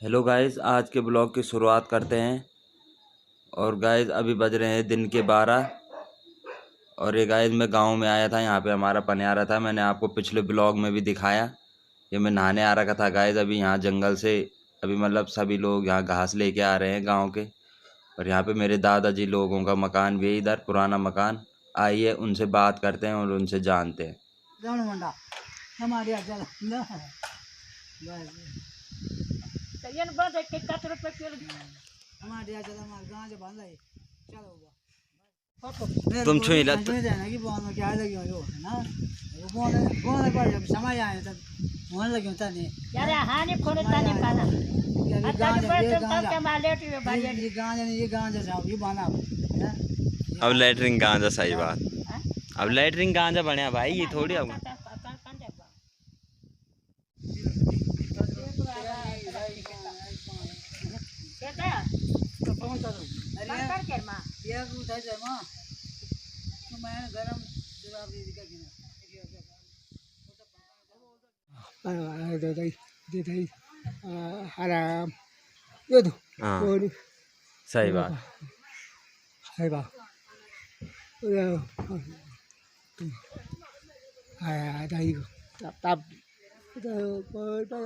Hello guys, आज के blog की शुरुआत करते हैं। और गाइस अभी बज रहे हैं दिन के 12। और ये गाइस मैं गांव में आया था, यहाँ पे हमारा पनियारा था। मैंने आपको पिछले ब्लॉग में भी दिखाया। ये मैं नहाने आ रखा था गाइस अभी यहाँ जंगल से। अभी मतलब सभी लोग यहाँ घास लेके आ रहे हैं गाँव के। और यहाँ पे मेरे दादाजी लोगों का मकान भी है, इधर पुराना मकान। आइए उनसे बात करते हैं और उनसे जानते हैं। तुम छुई लत समय आए तब मोहन लगे होता नहीं यार हां नहीं खोले ताने पाना ये गांजा साहब ये बना अब लेटरिंग गांजा, सही बात। अब लेटरिंग गांजा बढ़िया भाई, ये थोड़ी अब haram itu हाँ waduh सही बात। hai ba udah hai ada itu tap tap itu pada